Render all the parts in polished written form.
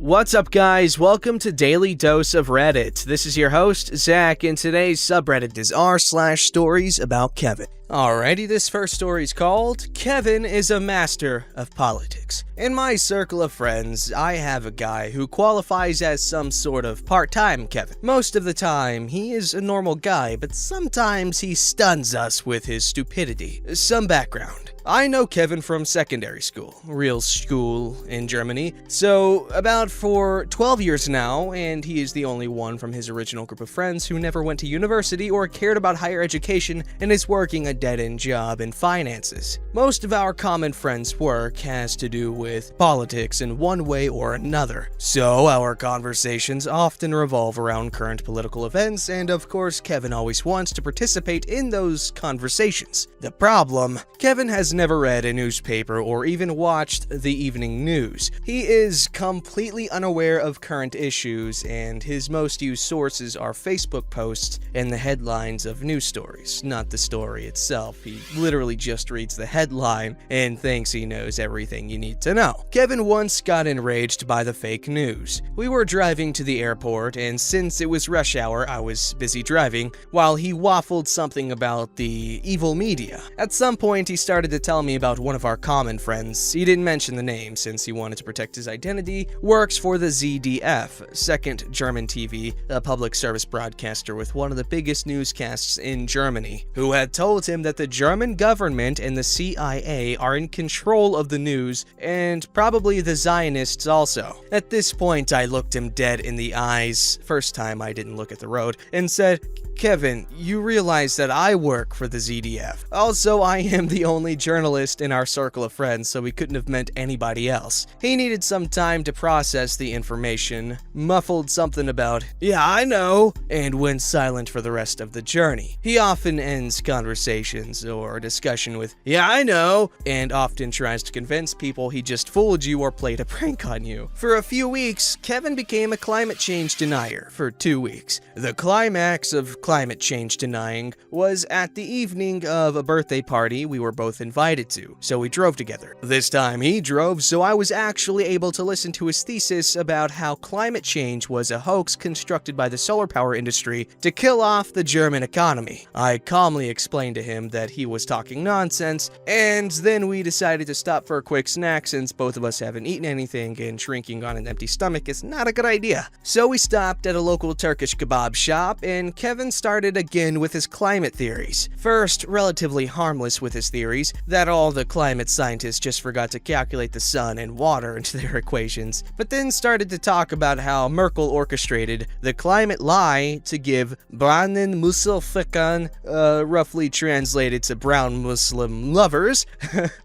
What's up, guys? Welcome to Daily Dose of Reddit. This is your host, Zach, and today's subreddit is r/StoriesAboutKevin. Alrighty, this first story is called, Kevin is a Master of Politics. In my circle of friends, I have a guy who qualifies as some sort of part-time Kevin. Most of the time, he is a normal guy, but sometimes he stuns us with his stupidity. Some background. I know Kevin from secondary school, real school in Germany, so about for 12 years now, and he is the only one from his original group of friends who never went to university or cared about higher education and is working a dead-end job in finances. Most of our common friends' work has to do with politics in one way or another, so our conversations often revolve around current political events, and of course Kevin always wants to participate in those conversations. The problem, Kevin has never read a newspaper or even watched the evening news. He is completely unaware of current issues, and his most used sources are Facebook posts and the headlines of news stories, not the story itself. He literally just reads the headline and thinks he knows everything you need to know. Kevin once got enraged by the fake news. We were driving to the airport, and since it was rush hour, I was busy driving, while he waffled something about the evil media. At some point, he started to tell me about one of our common friends. He didn't mention the name since he wanted to protect his identity, works for the ZDF, second German TV, a public service broadcaster with one of the biggest newscasts in Germany, who had told him that the German government and the CIA are in control of the news, and probably the Zionists also. At this point, I looked him dead in the eyes, first time I didn't look at the road, and said, "Kevin, you realize that I work for the ZDF. Also, I am the only journalist in our circle of friends, so he couldn't have meant anybody else." He needed some time to process the information, muffled something about, "Yeah, I know," and went silent for the rest of the journey. He often ends conversations or discussion with, "Yeah, I know," and often tries to convince people he just fooled you or played a prank on you. For a few weeks, Kevin became a climate change denier for 2 weeks. The climax of climate change denying was at the evening of a birthday party we were both invited to, so we drove together. This time he drove, so I was actually able to listen to his thesis about how climate change was a hoax constructed by the solar power industry to kill off the German economy. I calmly explained to him that he was talking nonsense, and then we decided to stop for a quick snack since both of us haven't eaten anything and drinking on an empty stomach is not a good idea. So we stopped at a local Turkish kebab shop, and Kevin started again with his climate theories. First, relatively harmless with his theories, that all the climate scientists just forgot to calculate the sun and water into their equations, but then started to talk about how Merkel orchestrated the climate lie to give Branen Muselfikan, roughly translated to brown Muslim lovers,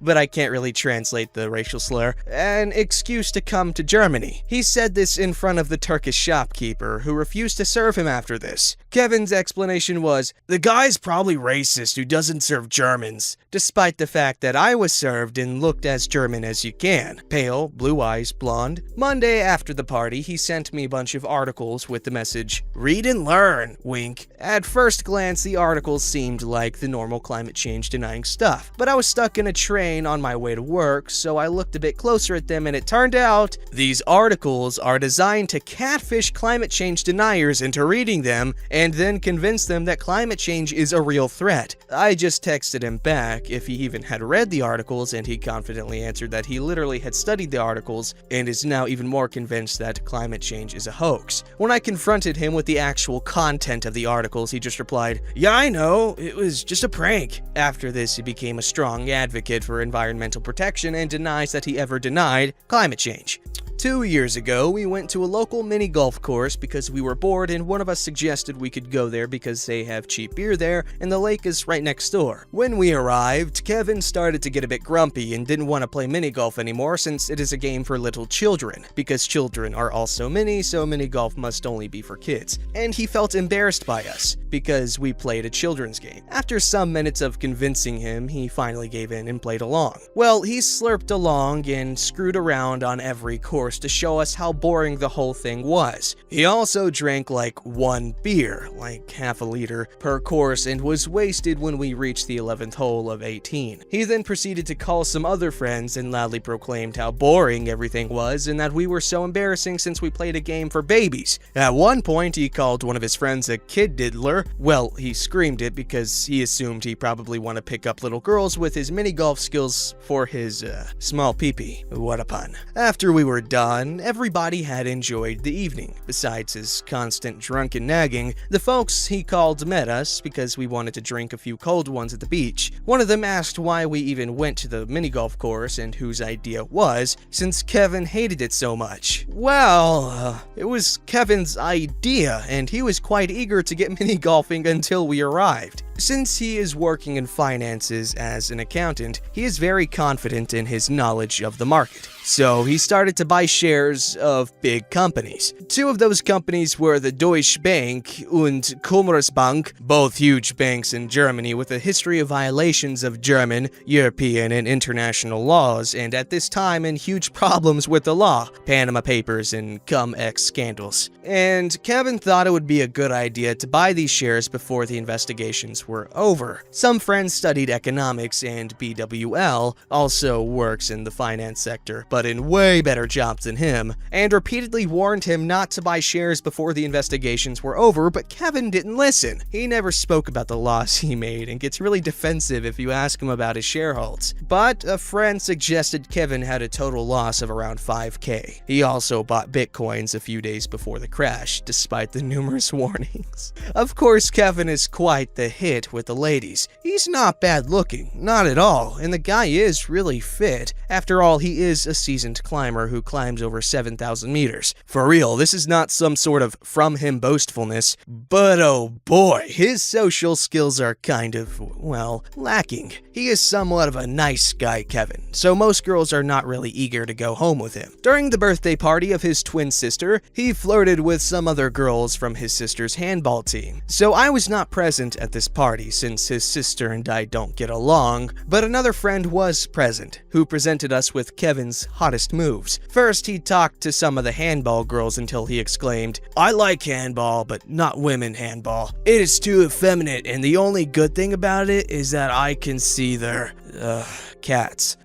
but I can't really translate the racial slur, an excuse to come to Germany. He said this in front of the Turkish shopkeeper, who refused to serve him after this. Kevin's explanation was, "The guy's probably racist who doesn't serve Germans," despite the fact that I was served and looked as German as you can. Pale, blue eyes, blonde. Monday after the party, he sent me a bunch of articles with the message, "Read and learn," wink. At first glance, the articles seemed like the normal climate change denying stuff, but I was stuck in a train on my way to work, so I looked a bit closer at them, and it turned out these articles are designed to catfish climate change deniers into reading them and then convince them that climate change is a real threat. I just texted him back if he even had read the articles, and he confidently answered that he literally had studied the articles and is now even more convinced that climate change is a hoax. When I confronted him with the actual content of the articles, he just replied, "Yeah, I know, it was just a prank." After this, he became a strong advocate for environmental protection and denies that he ever denied climate change. 2 years ago, we went to a local mini golf course because we were bored, and one of us suggested we could go there because they have cheap beer there and the lake is right next door. When we arrived, Kevin started to get a bit grumpy and didn't want to play mini golf anymore since it is a game for little children, because children are also mini, so mini golf must only be for kids. And he felt embarrassed by us because we played a children's game. After some minutes of convincing him, he finally gave in and played along. Well, he slurped along and screwed around on every course course to show us how boring the whole thing was. He also drank like 1 beer, like half a liter, per course and was wasted when we reached the 11th hole of 18. He then proceeded to call some other friends and loudly proclaimed how boring everything was and that we were so embarrassing since we played a game for babies. At one point, he called one of his friends a kid diddler. Well, he screamed it because he assumed he probably want to pick up little girls with his mini golf skills for his, small peepee. What a pun. After we were done, everybody had enjoyed the evening. Besides his constant drunken nagging, the folks he called met us because we wanted to drink a few cold ones at the beach. One of them asked why we even went to the mini golf course and whose idea it was, since Kevin hated it so much. Well, it was Kevin's idea, and he was quite eager to get mini golfing until we arrived. Since he is working in finances as an accountant, he is very confident in his knowledge of the market. So he started to buy shares of big companies. 2 of those companies were the Deutsche Bank and Commerzbank, both huge banks in Germany with a history of violations of German, European, and international laws, and at this time in huge problems with the law, Panama Papers and cum-ex scandals. And Kevin thought it would be a good idea to buy these shares before the investigations were over. Some friends studied economics, and BWL also works in the finance sector, but in way better jobs than him, and repeatedly warned him not to buy shares before the investigations were over, but Kevin didn't listen. He never spoke about the loss he made and gets really defensive if you ask him about his shareholds. But a friend suggested Kevin had a total loss of around 5K. He also bought bitcoins a few days before the crash, despite the numerous warnings. Of course, Kevin is quite the hit with the ladies. He's not bad looking, not at all, and the guy is really fit. After all, he is a seasoned climber who climbs over 7,000 meters. For real, this is not some sort of from him boastfulness, but oh boy, his social skills are kind of, well, lacking. He is somewhat of a nice guy, Kevin, so most girls are not really eager to go home with him. During the birthday party of his twin sister, he flirted with some other girls from his sister's handball team. So I was not present at this party since his sister and I don't get along, but another friend was present, who presented us with Kevin's hottest moves. First, he talked to some of the handball girls until he exclaimed, "I like handball, but not women handball. It is too effeminate, and the only good thing about it is that I can see their, cats."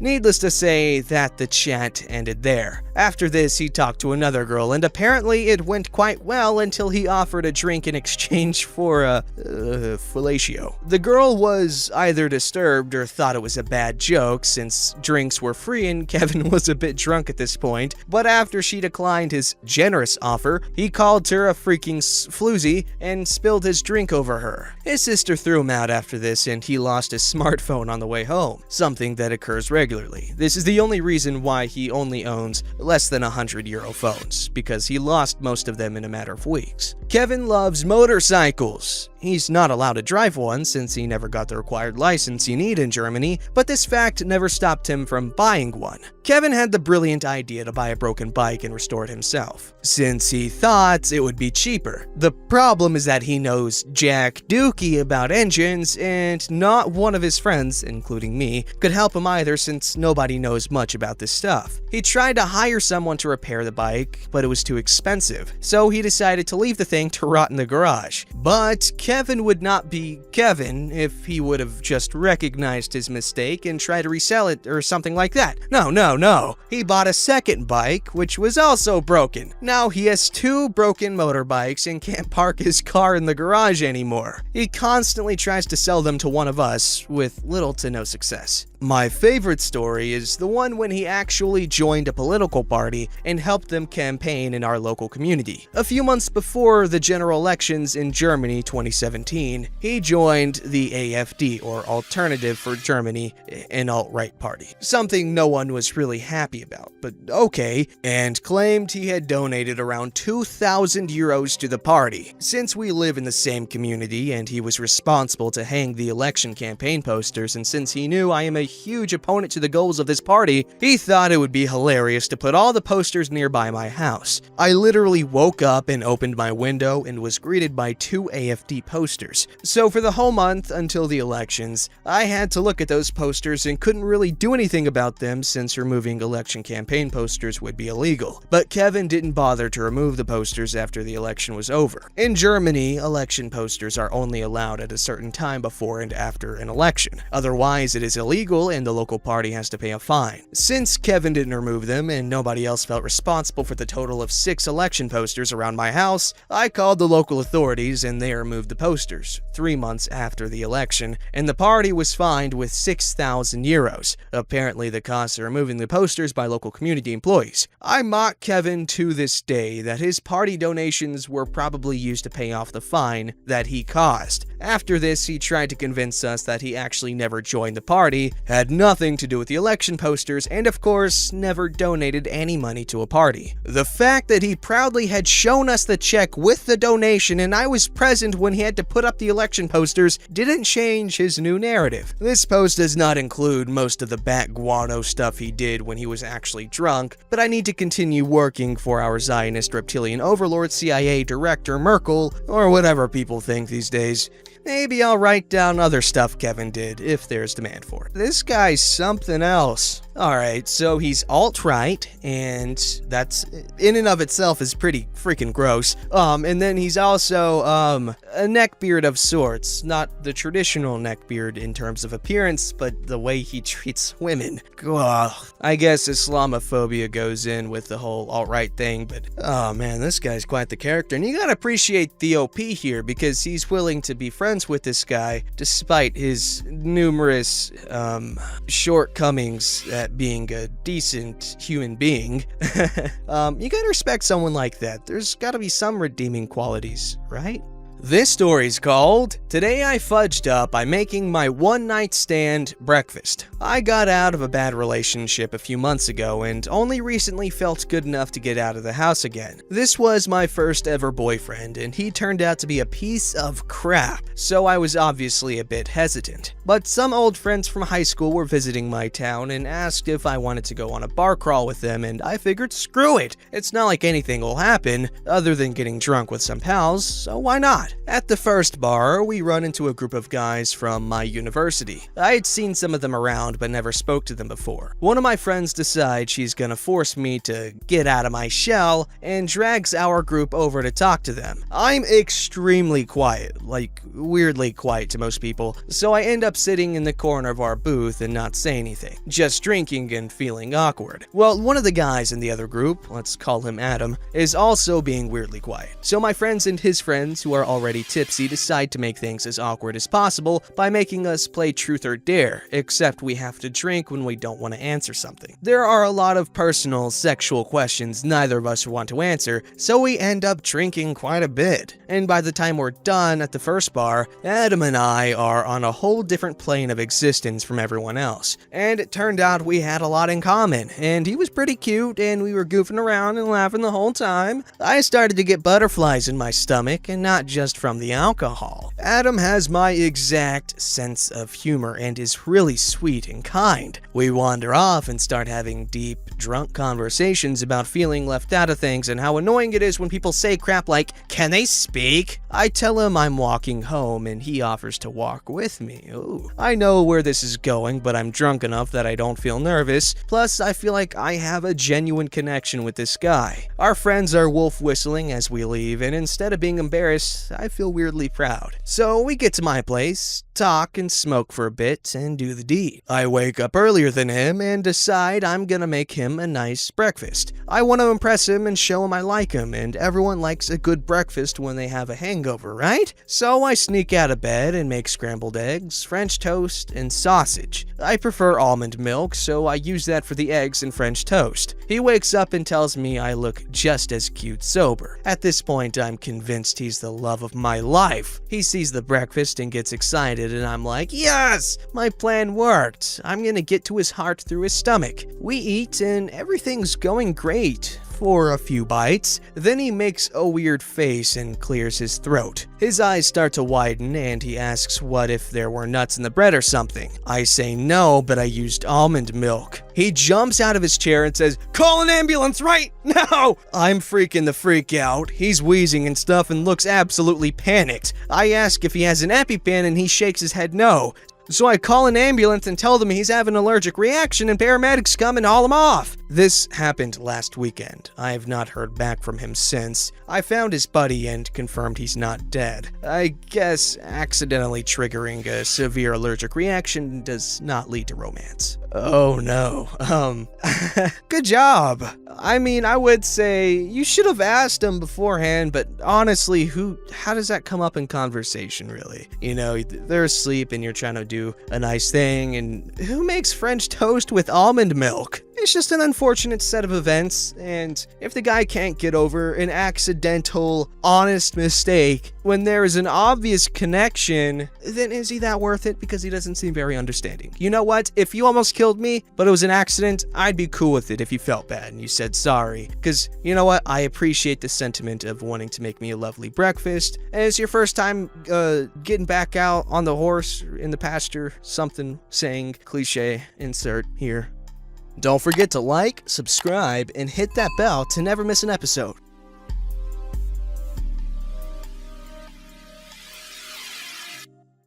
Needless to say that the chat ended there. After this, he talked to another girl, and apparently it went quite well until he offered a drink in exchange for fellatio. The girl was either disturbed or thought it was a bad joke since drinks were free and Kevin was a bit drunk at this point, but after she declined his generous offer, he called her a freaking floozy and spilled his drink over her. His sister threw him out after this, and he lost his smartphone on the way home, something that occurs regularly. This is the only reason why he only owns less than €100 phones, because he lost most of them in a matter of weeks. Kevin loves motorcycles. He's not allowed to drive one since he never got the required license you need in Germany, but this fact never stopped him from buying one. Kevin had the brilliant idea to buy a broken bike and restore it himself, since he thought it would be cheaper. The problem is that he knows jack dookie about engines, and not one of his friends, including me, could help him either since nobody knows much about this stuff. He tried to hire someone to repair the bike, but it was too expensive, so he decided to leave the thing to rot in the garage. But Kevin would not be Kevin if he would have just recognized his mistake and tried to resell it or something like that. No. He bought a second bike, which was also broken. Now he has 2 broken motorbikes and can't park his car in the garage anymore. He constantly tries to sell them to one of us with little to no success. My favorite story is the one when he actually joined a political party and helped them campaign in our local community. A few months before the general elections in Germany 2017, he joined the AfD, or Alternative for Germany, an alt-right party. Something no one was really happy about, but okay, and claimed he had donated around €2,000 to the party. Since we live in the same community and he was responsible to hang the election campaign posters, and since he knew I am a huge opponent to the goals of this party, he thought it would be hilarious to put all the posters nearby my house. I literally woke up and opened my window and was greeted by 2 AFD posters. So for the whole month until the elections, I had to look at those posters and couldn't really do anything about them since removing election campaign posters would be illegal. But Kevin didn't bother to remove the posters after the election was over. In Germany, election posters are only allowed at a certain time before and after an election. Otherwise, it is illegal and the local party has to pay a fine. Since Kevin didn't remove them and nobody else felt responsible for the total of 6 election posters around my house, I called the local authorities and they removed the posters 3 months after the election, and the party was fined with 6,000 euros. Apparently, the cost of removing the posters by local community employees. I mock Kevin to this day that his party donations were probably used to pay off the fine that he caused. After this, he tried to convince us that he actually never joined the party, had nothing to do with the election posters, and of course, never donated any money to a party. The fact that he proudly had shown us the check with the donation and I was present when he had to put up the election posters didn't change his new narrative. This post does not include most of the bat guano stuff he did when he was actually drunk, but I need to continue working for our Zionist reptilian overlord CIA director Merkel, or whatever people think these days. Maybe I'll write down other stuff Kevin did, if there's demand for it. This guy's something else. Alright, so he's alt-right, and that's, in and of itself, is pretty freaking gross. And then he's also, a neckbeard of sorts. Not the traditional neckbeard in terms of appearance, but the way he treats women. Ugh. I guess Islamophobia goes in with the whole alt-right thing, but, oh man, this guy's quite the character. And you gotta appreciate the OP here, because he's willing to be friends with this guy, despite his numerous, shortcomings at being a decent human being. You gotta respect someone like that. There's gotta be some redeeming qualities, right? This story's called, Today I Fudged Up by Making My One-Night Stand Breakfast. I got out of a bad relationship a few months ago and only recently felt good enough to get out of the house again. This was my first ever boyfriend and he turned out to be a piece of crap, so I was obviously a bit hesitant. But some old friends from high school were visiting my town and asked if I wanted to go on a bar crawl with them, and I figured screw it. It's not like anything will happen other than getting drunk with some pals, so why not? At the first bar, we run into a group of guys from my university. I had seen some of them around but never spoke to them before. One of my friends decides she's gonna force me to get out of my shell and drags our group over to talk to them. I'm extremely quiet, like weirdly quiet to most people, so I end up sitting in the corner of our booth and not say anything, just drinking and feeling awkward. Well, one of the guys in the other group, let's call him Adam, is also being weirdly quiet. So my friends and his friends, who are already tipsy, decide to make things as awkward as possible by making us play truth or dare, except we have to drink when we don't want to answer something. There are a lot of personal, sexual questions neither of us want to answer, so we end up drinking quite a bit. And by the time we're done at the first bar, Adam and I are on a whole different plane of existence from everyone else. And it turned out we had a lot in common, and he was pretty cute, and we were goofing around and laughing the whole time. I started to get butterflies in my stomach, and not just from the alcohol. Adam has my exact sense of humor and is really sweet and kind. We wander off and start having deep, drunk conversations about feeling left out of things and how annoying it is when people say crap like, "Can they speak?" I tell him I'm walking home and he offers to walk with me. Ooh. I know where this is going, but I'm drunk enough that I don't feel nervous. Plus, I feel like I have a genuine connection with this guy. Our friends are wolf whistling as we leave, and instead of being embarrassed, I feel weirdly proud. So we get to my place, talk and smoke for a bit, and do the deed. I wake up earlier than him and decide I'm gonna make him a nice breakfast. I want to impress him and show him I like him, and everyone likes a good breakfast when they have a hangover, right? So I sneak out of bed and make scrambled eggs, French toast, and sausage. I prefer almond milk, so I use that for the eggs and French toast. He wakes up and tells me I look just as cute sober. At this point, I'm convinced he's the love of my life. He sees the breakfast and gets excited, and I'm like, yes, my plan worked. I'm gonna get to his heart through his stomach. We eat and everything's going great for a few bites. Then he makes a weird face and clears his throat. His eyes start to widen and he asks what if there were nuts in the bread or something. I say no, but I used almond milk. He jumps out of his chair and says, "Call an ambulance right now!" I'm freaking the freak out. He's wheezing and stuff and looks absolutely panicked. I ask if he has an EpiPen and he shakes his head no. So I call an ambulance and tell them he's having an allergic reaction and paramedics come and haul him off. This happened last weekend. I have not heard back from him since. I found his buddy and confirmed he's not dead. I guess accidentally triggering a severe allergic reaction does not lead to romance. Oh no. Good job. I mean, I would say you should have asked him beforehand, but honestly, how does that come up in conversation, really? You know, they're asleep and you're trying to do a nice thing, and who makes French toast with almond milk? It's just an unfortunate set of events, and if the guy can't get over an accidental, honest mistake when there is an obvious connection, then is he that worth it? Because he doesn't seem very understanding. You know what? If you almost killed me, but it was an accident, I'd be cool with it if you felt bad and you said sorry. Because, you know what? I appreciate the sentiment of wanting to make me a lovely breakfast, and it's your first time getting back out on the horse in the pasture, something saying cliche, insert here. Don't forget to like, subscribe, and hit that bell to never miss an episode.